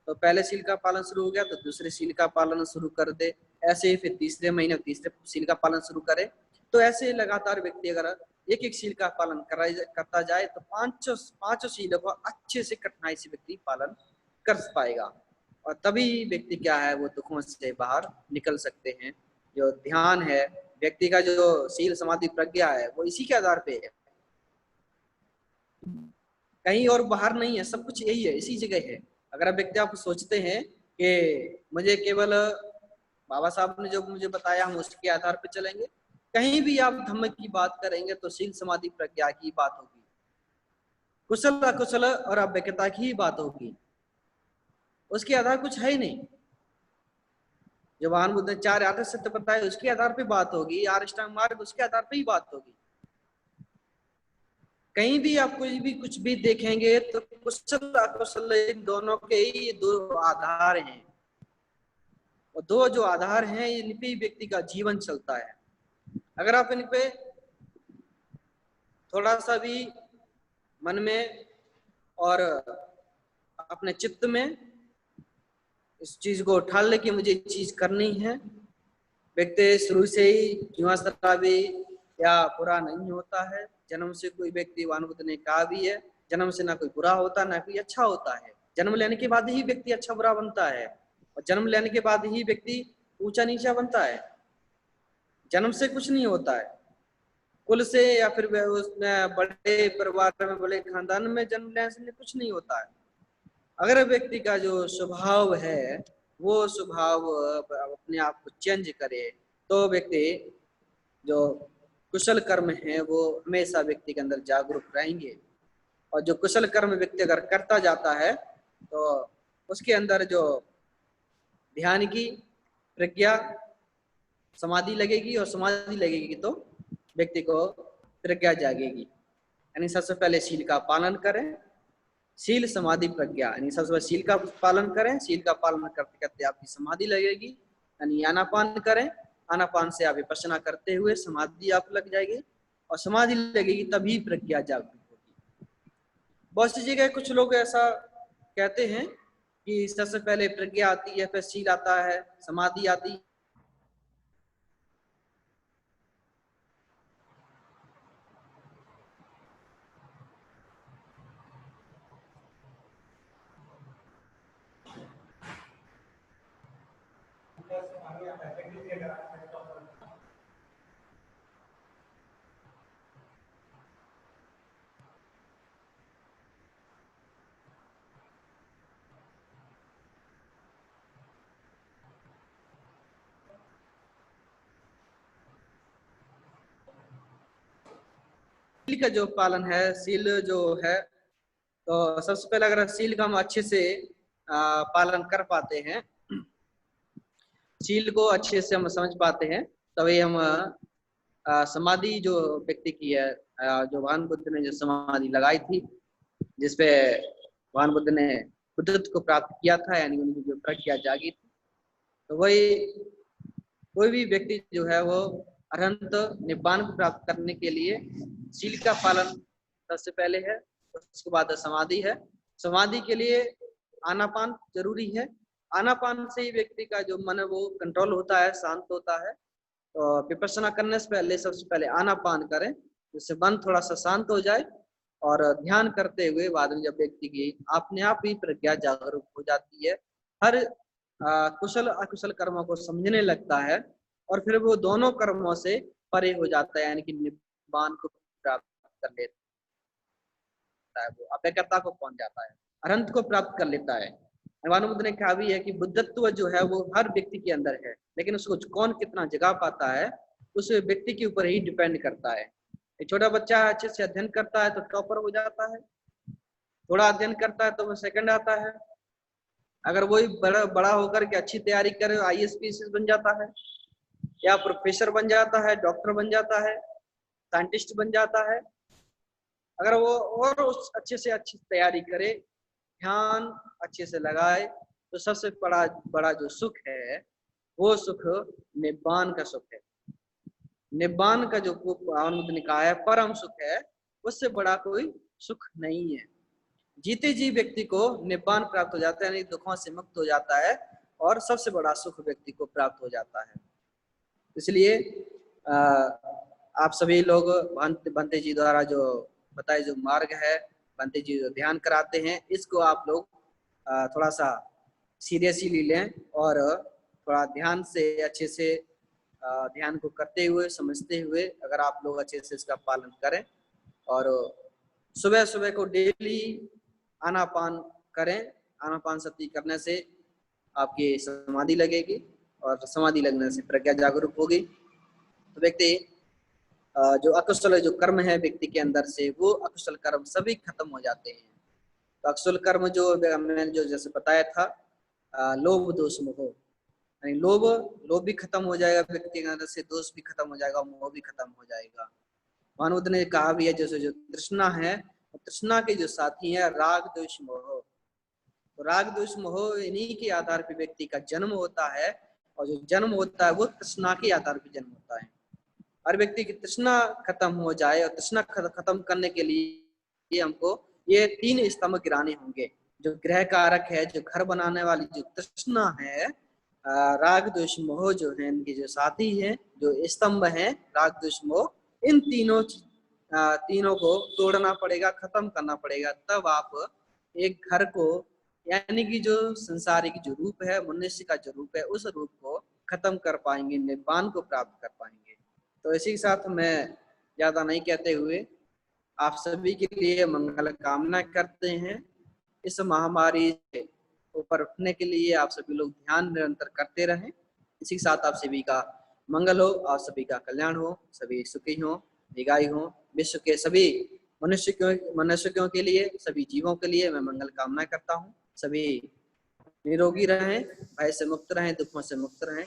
तो पहले शील का पालन शुरू हो गया तो दूसरे शील का पालन शुरू कर दे, ऐसे ही फिर तीसरे महीने तीसरे शील का पालन शुरू करे। तो ऐसे लगातार व्यक्ति अगर एक एक शील का पालन करता जाए तो पांचों शीलों को अच्छे से कठिनाई से व्यक्ति पालन कर पाएगा और तभी व्यक्ति क्या है वो दुखों से बाहर निकल सकते हैं। जो ध्यान है व्यक्ति का, जो शील समाधि प्रज्ञा है वो इसी के आधार पे है, कहीं और बाहर नहीं है, सब कुछ यही है, इसी जगह है। अगर व्यक्ति आप सोचते हैं कि मुझे केवल बाबा साहब ने जो मुझे बताया हम उसके आधार पे चलेंगे, कहीं भी आप धम्म की बात करेंगे तो शील समाधि प्रज्ञा की बात होगी, कुशल अकुशल और अव्यक्तता की ही बात होगी, उसके आधार कुछ है ही नहीं। जो भगवान बुद्ध ने 4 आदर्श सत्य बताए उसके आधार पे बात होगी, 8 अष्टांग मार्ग उसके आधार पे ही बात होगी। कहीं भी आप कोई भी कुछ भी देखेंगे तो कुशल अकुशल इन दोनों के ही 2 आधार हैं और 2 जो आधार हैं इन पे व्यक्ति का जीवन चलता है। अगर आप इन पे थोड़ा सा भी मन में और अपने चित्त में इस चीज को उठा ले कि मुझे चीज करनी है, व्यक्ति शुरू से ही जुआ शराबी या बुरा नहीं होता है। जन्म से कोई व्यक्ति भगवान बुद्ध ने कहा भी है जन्म से ना कोई बुरा होता ना कोई अच्छा होता है, जन्म लेने के बाद ही व्यक्ति अच्छा बुरा बनता है और जन्म लेने के बाद ही व्यक्ति ऊंचा नीचा बनता है। जन्म से कुछ नहीं होता है, कुल से या फिर उसमें बड़े परिवार में बड़े खानदान में जन्म लेने से कुछ नहीं होता है। अगर व्यक्ति का जो स्वभाव है वो स्वभाव अपने आप को चेंज करे तो व्यक्ति जो कुशल कर्म है वो हमेशा व्यक्ति के अंदर जागरूक रहेंगे और जो कुशल कर्म व्यक्ति अगर करता जाता है तो उसके अंदर जो ध्यान की प्रज्ञा समाधि लगेगी और समाधि लगेगी तो व्यक्ति को प्रज्ञा जागेगी। यानी सबसे पहले शील का पालन करें, शील समाधि प्रज्ञा, यानी सबसे पहले शील का पालन करें, शील का पालन करते करते आपकी समाधि लगेगी, यानी आनापान करें, आनापान से आप विपश्यना करते हुए समाधि आप लग जाएगी और समाधि लगेगी तभी प्रज्ञा जागृत होगी। बहुत सी जगह कुछ लोग ऐसा कहते हैं कि सबसे पहले प्रज्ञा आती है, फिर शील आता है, समाधि आती है। शील का जो पालन है, शील जो है तो सबसे पहले अगर शील का हम अच्छे से पालन कर पाते हैं, शील को अच्छे से हम समझ पाते हैं तभी हम समाधि जो व्यक्ति की है, जो भगवान बुद्ध ने जो समाधि लगाई थी, जिसपे भगवान बुद्ध ने बुद्धत्व को प्राप्त किया था, यानी उनकी जो प्रज्ञा जागी थी, तो वही कोई भी व्यक्ति जो है वो अनंत निब्बान को प्राप्त करने के लिए शील का पालन सबसे पहले है, उसके बाद समाधि है। समाधि के लिए आनापान जरूरी है। आनापान से ही व्यक्ति का जो मन है वो कंट्रोल होता है, शांत होता है। तो विपश्यना करने से पहले सबसे पहले आनापान करें, जिससे मन थोड़ा सा शांत हो जाए, और ध्यान करते हुए बाद में जब व्यक्ति की अपने आप ही प्रज्ञा जागरूक हो जाती है, हर कुशल अकुशल कर्मों को समझने लगता है, और फिर वो दोनों कर्मों से परे हो जाता है, यानी कि निब्बान को प्राप्त कर लेता है, वो अभेक्यता को पहुंच जाता है, अनंत को प्राप्त कर लेता है। भगवान बुद्ध ने कहा भी है कि बुद्धत्व जो है वो हर व्यक्ति के अंदर है, लेकिन उसको कौन कितना जगा पाता है उस व्यक्ति के ऊपर ही डिपेंड करता है। एक छोटा बच्चा अच्छे से अध्ययन करता है तो टॉपर हो जाता है, थोड़ा अध्ययन करता है तो वो सेकंड आता है। अगर वही बड़ा होकर के अच्छी तैयारी करे, IAS PCS बन जाता है, या प्रोफेसर बन जाता है, डॉक्टर बन जाता है, साइंटिस्ट बन जाता है। अगर वो और उस अच्छे से अच्छी तैयारी करे, ध्यान अच्छे से लगाए, तो सबसे बड़ा जो सुख है वो सुख निब्बान का सुख है। निब्बान का जो बुद्ध ने कहा है परम सुख है, उससे बड़ा कोई सुख नहीं है। जीते जी व्यक्ति को निब्बान प्राप्त हो जाता है, यानी दुखों से मुक्त हो जाता है, और सबसे बड़ा सुख व्यक्ति को प्राप्त हो जाता है। इसलिए आप सभी लोग भंते जी द्वारा जो बताए जो मार्ग है, भंते जी जो ध्यान कराते हैं, इसको आप लोग थोड़ा सा सीरियसली लें, और थोड़ा ध्यान से अच्छे से ध्यान को करते हुए समझते हुए अगर आप लोग अच्छे से इसका पालन करें, और सुबह सुबह को डेली आनापान करें। आनापान शक्ति करने से आपकी समाधि लगेगी, और समाधि लगने से प्रज्ञा जागरूक होगी, तो व्यक्ति जो अकुशल जो कर्म है व्यक्ति के अंदर से, वो अकुशल कर्म सभी खत्म हो जाते हैं। तो अकुशल कर्म जो मैंने जो जैसे बताया था, लोभ दोष मोह, यानी लोभ भी खत्म हो जाएगा व्यक्ति के अंदर से, दोष भी खत्म हो जाएगा, मोह भी खत्म हो जाएगा। भगवान बुद्ध ने कहा भी है जैसे जो तृष्णा है, तृष्णा के जो साथी है राग द्वेष मोह, तो राग द्वेष मोह इन्हीं के आधार पर व्यक्ति का जन्म होता है, और जो जन्म होता है वो तृष्णा के आधार पर जन्म होता है। हर व्यक्ति की तृष्णा खत्म हो जाए, और तृष्णा खत्म करने के लिए हमको ये 3 स्तंभ गिराने होंगे। जो गृह कारक है, जो घर बनाने वाली जो तृष्णा है, राग द्वेष मोह जो है, इनके जो साथी हैं, जो स्तंभ हैं राग द्वेष मोह, इन तीनों को तोड़ना पड़ेगा, खत्म करना पड़ेगा, तब आप एक घर को, यानी कि जो संसारिक जो रूप है, मनुष्य का जो रूप है, उस रूप को खत्म कर पाएंगे, निब्बान को प्राप्त कर पाएंगे। तो इसी के साथ मैं ज्यादा नहीं कहते हुए आप सभी के लिए मंगल कामना करते हैं। इस महामारी से ऊपर उठने के लिए आप सभी लोग ध्यान निरंतर करते रहें। इसी के साथ आप सभी का मंगल हो, आप सभी का कल्याण हो, सभी सुखी हो, दीर्घायु हो। विश्व के सभी मनुष्यों के लिए, सभी जीवों के लिए मैं मंगल कामना करता हूँ। सभी निरोगी रहें, भय से मुक्त रहें, दुखों से मुक्त रहें।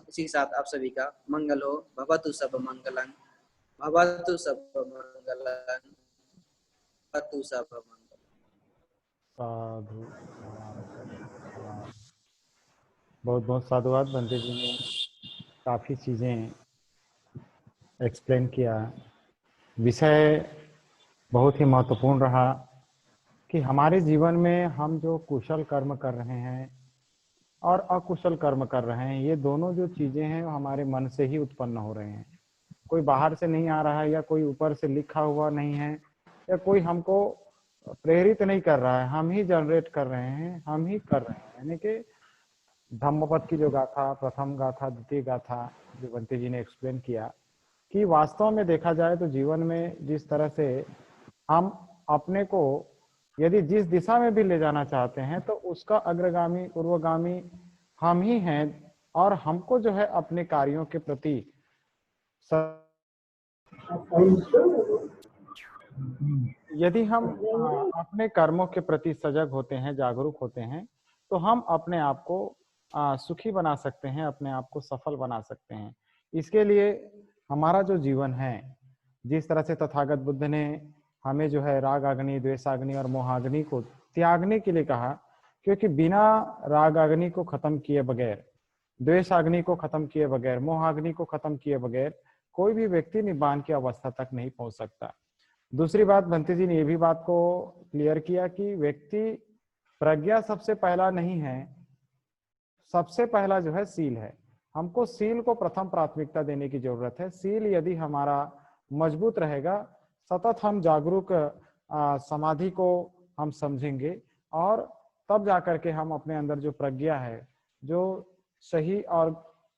इसी के साथ आप सभी का मंगल हो। भवतु सब मंगलं, भवतु सब मंगलं, भवतु सब मंगलं। साधु। बहुत बहुत साधुवाद। भंते जी ने काफ़ी चीज़ें एक्सप्लेन किया। विषय बहुत ही महत्वपूर्ण रहा कि हमारे जीवन में हम जो कुशल कर्म कर रहे हैं और अकुशल कर्म कर रहे हैं, ये दोनों जो चीज़ें हैं हमारे मन से ही उत्पन्न हो रहे हैं। कोई बाहर से नहीं आ रहा है, या कोई ऊपर से लिखा हुआ नहीं है, या कोई हमको प्रेरित नहीं कर रहा है, हम ही जनरेट कर रहे हैं, हम ही कर रहे हैं। यानी कि धम्मपद की जो गाथा, प्रथम गाथा, द्वितीय गाथा जो भंते जी ने एक्सप्लेन किया, कि वास्तव में देखा जाए तो जीवन में जिस तरह से हम अपने को यदि जिस दिशा में भी ले जाना चाहते हैं, तो उसका अग्रगामी पूर्वगामी हम ही हैं। और हमको जो है अपने कार्यों के प्रति यदि हम अपने कर्मों के प्रति सजग होते हैं, जागरूक होते हैं, तो हम अपने आप को सुखी बना सकते हैं, अपने आप को सफल बना सकते हैं। इसके लिए हमारा जो जीवन है, जिस तरह से तथागत बुद्ध ने हमें जो है रागाग्नि, द्वेषाग्नि और मोहाग्नि को त्यागने के लिए कहा, क्योंकि बिना रागाग्नि को खत्म किए बगैर, द्वेषाग्नि को खत्म किए बगैर, मोहाग्नि को खत्म किए बगैर कोई भी व्यक्ति निब्बान की अवस्था तक नहीं पहुंच सकता। दूसरी बात, भंते जी ने यह भी बात को क्लियर किया कि व्यक्ति प्रज्ञा सबसे पहला नहीं है, सबसे पहला जो है सील है। हमको सील को प्रथम प्राथमिकता देने की जरूरत है। सील यदि हमारा मजबूत रहेगा, सतत हम जागरूक समाधि को हम समझेंगे और तब जाकर के हम अपने अंदर जो प्रज्ञा है, जो सही और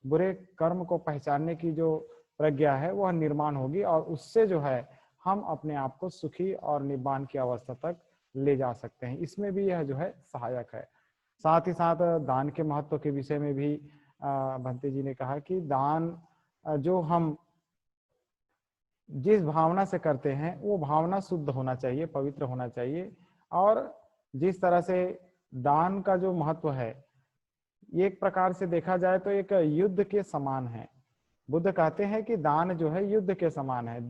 बुरे कर्म को पहचानने की जो प्रज्ञा है, वह निर्माण होगी और उससे जो है हम अपने आप को सुखी और निब्बान की अवस्था तक ले जा सकते हैं। इसमें भी यह जो है सहायक है। साथ ही साथ दान के महत्व के विषय में भी भंते जी ने कहा कि दान जो हम जिस भावना से करते हैं वो भावना शुद्ध होना चाहिए, पवित्र होना चाहिए। और जिस तरह से दान का जो महत्व है, एक प्रकार से देखा जाए तो एक युद्ध के समान है। बुद्ध कहते हैं कि दान जो है युद्ध के समान है।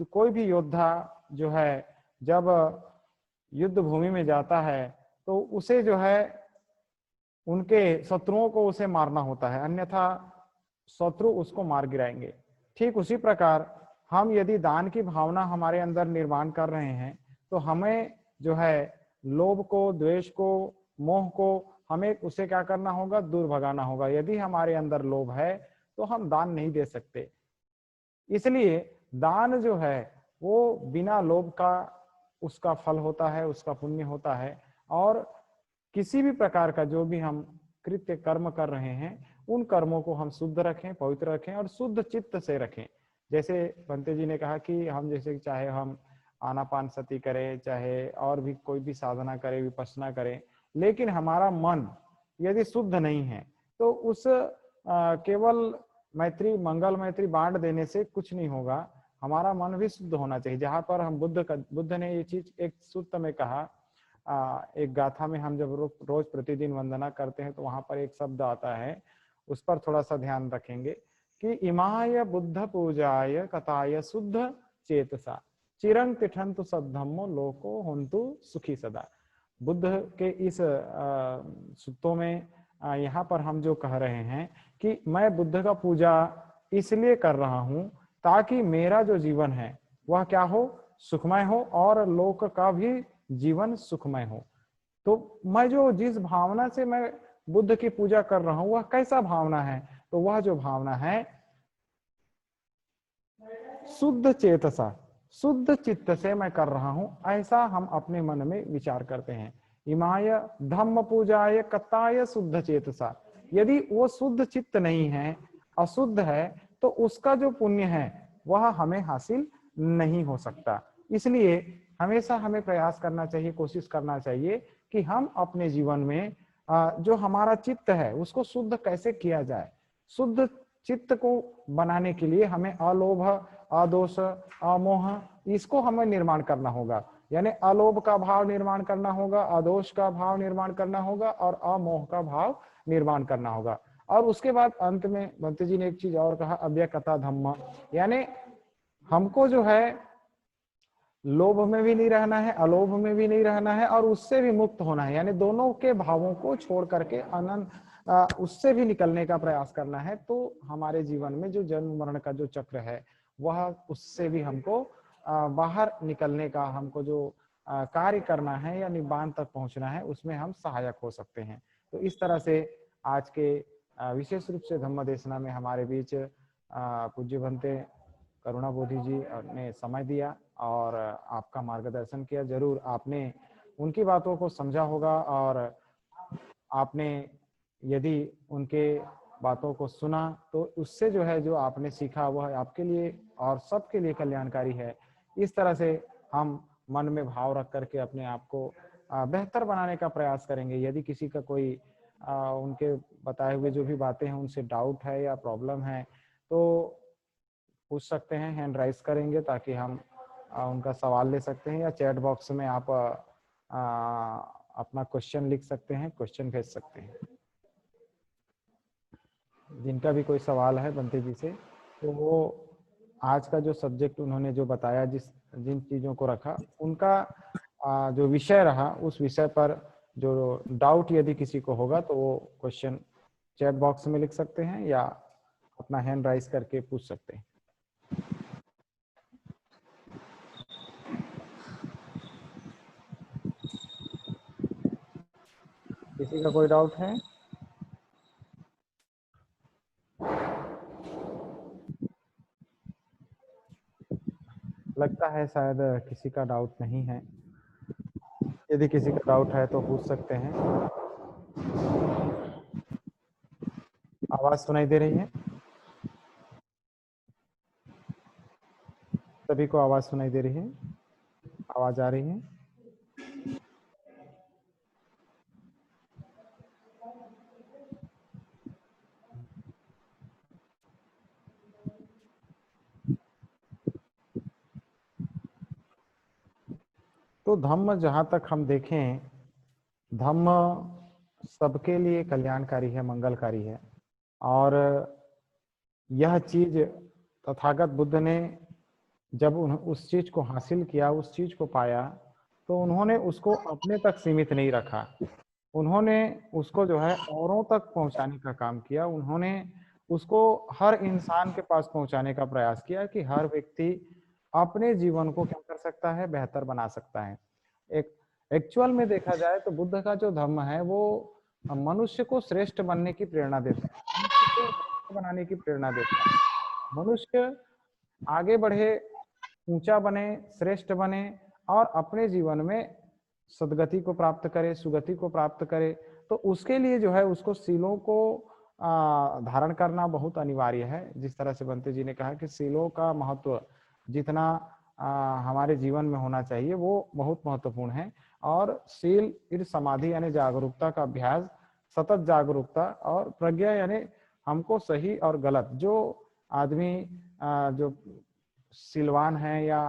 कोई भी योद्धा जो है जब युद्ध भूमि में जाता है तो उसे जो है उनके शत्रुओं को उसे मारना होता है, अन्यथा शत्रु उसको मार गिराएंगे। ठीक उसी प्रकार हम यदि दान की भावना हमारे अंदर निर्माण कर रहे हैं तो हमें जो है लोभ को, द्वेष को, मोह को हमें उसे क्या करना होगा, दूर भगाना होगा। यदि हमारे अंदर लोभ है तो हम दान नहीं दे सकते। इसलिए दान जो है वो बिना लोभ का उसका फल होता है, उसका पुण्य होता है। और किसी भी प्रकार का जो भी हम कृत्य कर्म कर रहे हैं, उन कर्मों को हम शुद्ध रखें, पवित्र रखें और शुद्ध चित्त से रखें। जैसे भंते जी ने कहा कि हम जैसे चाहे हम आनापान सती करें, चाहे और भी कोई भी साधना करें, विपश्यना करें, लेकिन हमारा मन यदि शुद्ध नहीं है तो उस केवल मैत्री, मंगल मैत्री बांट देने से कुछ नहीं होगा। हमारा मन भी शुद्ध होना चाहिए। जहाँ पर हम बुद्ध ने ये चीज एक सूत्र में कहा, एक गाथा में हम जब रोज प्रतिदिन वंदना करते हैं तो वहां पर एक शब्द आता है, उस पर थोड़ा सा ध्यान रखेंगे कि इमाय बुद्ध पूजाय कथाय शुद्ध चेतसा चिरं तिठन्तु सद्धम्मो लोको होन्तु सुखी सदा। बुद्ध के इस सूत्रों में यहाँ पर हम जो कह रहे हैं कि मैं बुद्ध का पूजा इसलिए कर रहा हूँ ताकि मेरा जो जीवन है वह क्या हो, सुखमय हो और लोक का भी जीवन सुखमय हो। तो मैं जो जिस भावना से मैं बुद्ध की पूजा कर रहा हूँ वह कैसा भावना है, तो वह जो भावना है शुद्ध चेतसा, शुद्ध चित्त से मैं कर रहा हूं, ऐसा हम अपने मन में विचार करते हैं। इमाय धम्म पूजाय कताय शुद्ध चेतसा। यदि वो शुद्ध चित्त नहीं है, अशुद्ध है, तो उसका जो पुण्य है वह हमें हासिल नहीं हो सकता। इसलिए हमेशा हमें प्रयास करना चाहिए, कोशिश करना चाहिए कि हम अपने जीवन में जो हमारा चित्त है उसको शुद्ध कैसे किया जाए। शुद्ध चित्त को बनाने के लिए हमें अलोभ, अदोष, अमोह, इसको हमें निर्माण करना होगा। यानी अलोभ का भाव निर्माण करना होगा, अदोष का भाव निर्माण करना होगा और अमोह का भाव निर्माण करना होगा। और उसके बाद अंत में भंते जी ने एक चीज और कहा, अव्यक्ता धम्म, यानी हमको जो है लोभ में भी नहीं रहना है, अलोभ में भी नहीं रहना है और उससे भी मुक्त होना है। यानी दोनों के भावों को छोड़ करके अनंत उससे भी निकलने का प्रयास करना है। तो हमारे जीवन में जो जन्म मरण का जो चक्र है वह उससे भी हमको बाहर निकलने का, हमको जो कार्य करना है या निब्बान तक पहुंचना है, उसमें हम सहायक हो सकते हैं। तो इस तरह से आज के विशेष रूप से धम्म देशना में हमारे बीच पूज्य भंते करुणा बोधि जी ने समय दिया और आपका मार्गदर्शन किया। जरूर आपने उनकी बातों को समझा होगा और आपने यदि उनके बातों को सुना तो उससे जो है जो आपने सीखा वह आपके लिए और सबके लिए कल्याणकारी है। इस तरह से हम मन में भाव रख करके अपने आप को बेहतर बनाने का प्रयास करेंगे। यदि किसी का कोई उनके बताए हुए जो भी बातें हैं उनसे डाउट है या प्रॉब्लम है तो पूछ सकते हैं, हैंड राइज करेंगे ताकि हम उनका सवाल ले सकते हैं, या चैट बॉक्स में आप अपना क्वेश्चन लिख सकते हैं, क्वेश्चन भेज सकते हैं। जिनका भी कोई सवाल है बंते जी से, तो वो आज का जो सब्जेक्ट उन्होंने जो बताया, जिन चीज़ों को रखा, उनका जो विषय रहा, उस विषय पर जो डाउट यदि किसी को होगा तो वो क्वेश्चन चैट बॉक्स में लिख सकते हैं या अपना हैंड राइज करके पूछ सकते हैं। किसी का कोई डाउट है? लगता है शायद किसी का डाउट नहीं है। यदि किसी का डाउट है तो पूछ सकते हैं। आवाज सुनाई दे रही है? सभी को आवाज सुनाई दे रही है? आवाज आ रही है? तो धम्म जहां तक हम देखें, धम्म सबके लिए कल्याणकारी है, मंगलकारी है। और यह चीज तथागत बुद्ध ने जब उस चीज को हासिल किया, उस चीज को पाया, तो उन्होंने उसको अपने तक सीमित नहीं रखा। उन्होंने उसको जो है औरों तक पहुंचाने का काम किया। उन्होंने उसको हर इंसान के पास पहुंचाने का प्रयास किया कि हर व्यक्ति अपने जीवन को क्या कर सकता है, बेहतर बना सकता है। एक एक्चुअल में देखा जाए तो बुद्ध का जो धम्म है वो मनुष्य को श्रेष्ठ बनने की प्रेरणा देता है, मनुष्य को बेहतर बनाने की प्रेरणा देता है। मनुष्य आगे बढ़े, ऊंचा बने, श्रेष्ठ बने और अपने जीवन में सदगति को प्राप्त करे, सुगति को प्राप्त करे। तो उसके लिए जो है उसको सीलों को धारण करना बहुत अनिवार्य है। जिस तरह से बंते जी ने कहा कि सीलों का महत्व जितना हमारे जीवन में होना चाहिए वो बहुत महत्वपूर्ण है। और सील फिर समाधि यानी जागरूकता का अभ्यास, सतत जागरूकता, और प्रज्ञा यानी हमको सही और गलत, जो आदमी जो सिलवान है या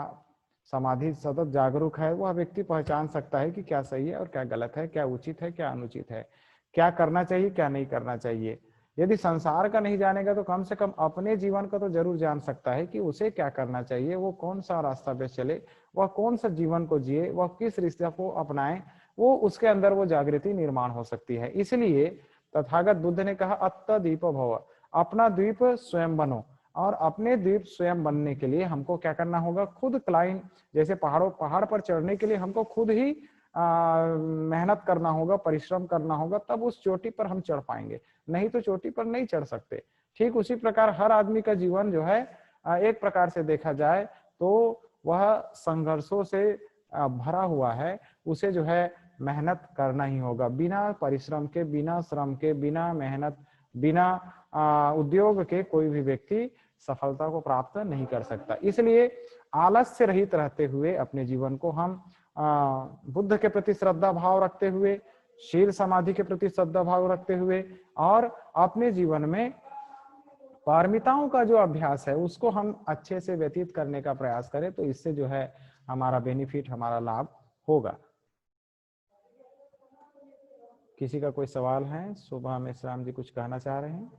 समाधि सतत जागरूक है, वह व्यक्ति पहचान सकता है कि क्या सही है और क्या गलत है, क्या उचित है क्या अनुचित है, क्या करना चाहिए क्या नहीं करना चाहिए। यदि संसार का नहीं जानेगा तो कम से कम अपने जीवन का तो जरूर जान सकता है कि उसे क्या करना चाहिए, वो कौन सा रास्ता पे चले, वह कौन सा जीवन को जिए, वह किस रिश्ते को अपनाए, वो उसके अंदर वो जागृति निर्माण हो सकती है। इसलिए तथागत बुद्ध ने कहा अत्त दीप भव, अपना द्वीप स्वयं बनो। और अपने द्वीप स्वयं बनने के लिए हमको क्या करना होगा, खुद क्लाइंब, जैसे पहाड़ पर चढ़ने के लिए हमको खुद ही मेहनत करना होगा, परिश्रम करना होगा, तब उस चोटी पर हम चढ़ पाएंगे, नहीं तो चोटी पर नहीं चढ़ सकते। ठीक उसी प्रकार हर आदमी का जीवन जो है एक प्रकार से देखा जाए तो वह संघर्षों से भरा हुआ है। उसे जो है मेहनत करना ही होगा। बिना परिश्रम के, बिना श्रम के, बिना मेहनत, बिना उद्योग के कोई भी व्यक्ति सफलता को प्राप्त नहीं कर सकता। इसलिए आलस्य रहित रहते हुए अपने जीवन को हम बुद्ध के प्रति श्रद्धा भाव रखते हुए, शील समाधि के प्रति श्रद्धा भाव रखते हुए, और अपने जीवन में पारमिताओं का जो अभ्यास है उसको हम अच्छे से व्यतीत करने का प्रयास करें, तो इससे जो है हमारा बेनिफिट, हमारा लाभ होगा। किसी का कोई सवाल है? सुबह में श्याम जी कुछ कहना चाह रहे हैं?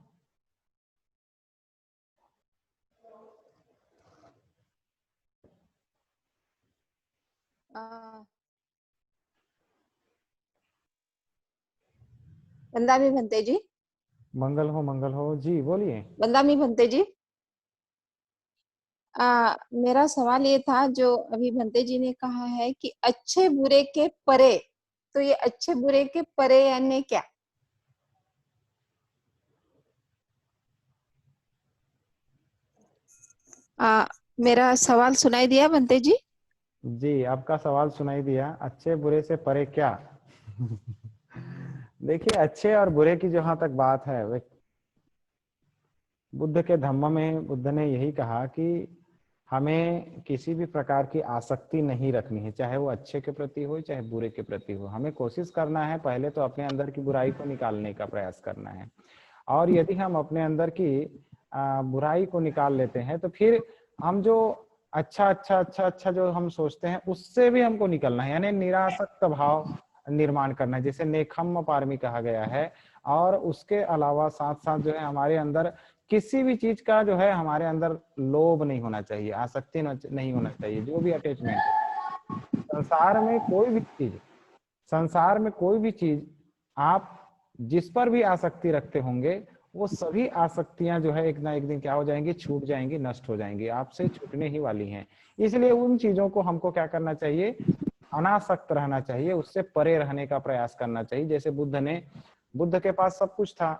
वंदामी भंते जी। मंगल हो जी, बोलिए। वंदामी भंते जी, मेरा सवाल ये था, जो अभी भंते जी ने कहा है कि अच्छे बुरे के परे, तो ये अच्छे बुरे के परे यानी क्या? मेरा सवाल सुनाई दिया भंते जी? जी, आपका सवाल सुनाई दिया। अच्छे बुरे से परे क्या? देखिए, अच्छे और बुरे की जहां तक बात है, वे बुद्ध के धम्म में बुद्ध ने यही कहा कि हमें किसी भी प्रकार की आसक्ति नहीं रखनी है, चाहे वो अच्छे के प्रति हो चाहे बुरे के प्रति हो। हमें कोशिश करना है पहले तो अपने अंदर की बुराई को निकालने का प्रयास करना है, और यदि हम अपने अंदर की बुराई को निकाल लेते हैं तो फिर हम जो अच्छा जो हम सोचते हैं उससे भी हमको निकलना है, यानी निरासक्त भाव निर्माण करना है, जैसे नेखम्म पारमी कहा गया है। और उसके अलावा साथ साथ जो है हमारे अंदर किसी भी चीज का जो है हमारे अंदर लोभ नहीं होना चाहिए, आसक्ति नहीं होना चाहिए, जो भी अटैचमेंट है। संसार में कोई भी चीज आप जिस पर भी आसक्ति रखते होंगे वो सभी आसक्तियां जो है एक ना एक दिन क्या हो जाएंगी, छूट जाएंगी, नष्ट हो जाएंगी, आपसे छूटने ही वाली हैं। इसलिए उन चीजों को हमको क्या करना चाहिए, अनासक्त रहना चाहिए, उससे परे रहने का प्रयास करना चाहिए। जैसे बुद्ध के पास सब कुछ था,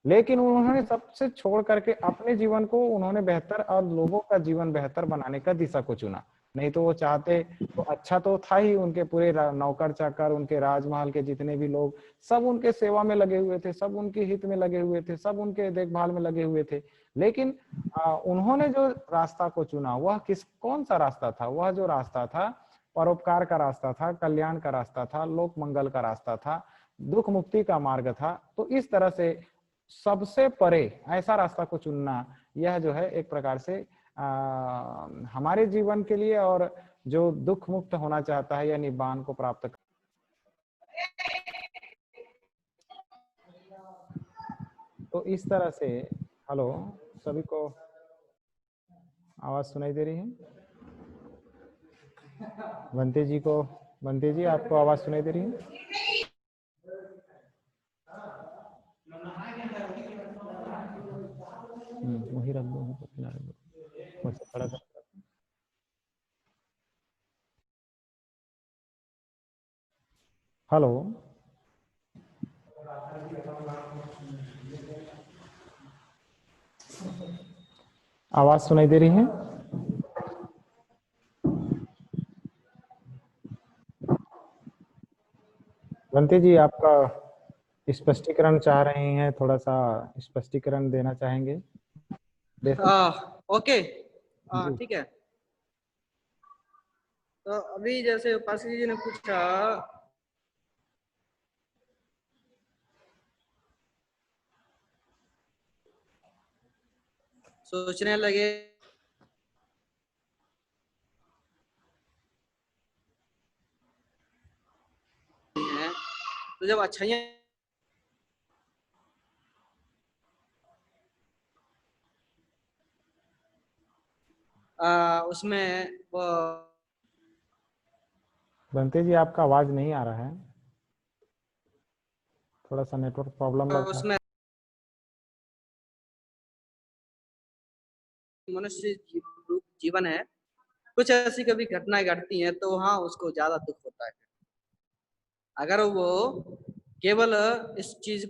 लेकिन उन्होंने सबसे छोड़ करके अपने जीवन को उन्होंने बेहतर और लोगों का जीवन बेहतर बनाने का दिशा को चुना। नहीं तो वो चाहते तो अच्छा तो था ही, उनके पूरे नौकर चाकर, उनके राजमहल के जितने भी लोग सब उनके सेवा में लगे हुए थे, सब उनके हित में लगे हुए थे, सब उनके देखभाल में लगे हुए थे। लेकिन उन्होंने जो रास्ता को चुना वह कौन सा रास्ता था? वह जो रास्ता था परोपकार का रास्ता था, कल्याण का रास्ता था, लोक मंगल का रास्ता था, दुख मुक्ति का मार्ग था। तो इस तरह से सबसे परे ऐसा रास्ता को चुनना, यह जो है एक प्रकार से हमारे जीवन के लिए, और जो दुख मुक्त होना चाहता है या निब्बान को प्राप्त कर, तो इस तरह से। हेलो, सभी को आवाज सुनाई दे रही है? बंते जी आपको आवाज सुनाई दे रही है? वही रख दो, खड़ा कर। हेलो, आवाज सुनाई दे रही है? बंते जी आपका स्पष्टीकरण चाह रहे हैं, थोड़ा सा स्पष्टीकरण देना चाहेंगे? ओके, ठीक है। तो अभी जैसे उपासक जी ने पूछा, सोचने लगे हैं, तो जब अच्छाइयाँ उसमें वो, बंते जी आपका आवाज नहीं आ रहा है, थोड़ा सा नेटवर्क प्रॉब्लम लग रहा है। उसमें मनुष्य जीवन है, कुछ ऐसी कभी घटनाएं घटती हैं तो हाँ उसको ज्यादा दुख होता है। अगर वो केवल इस चीज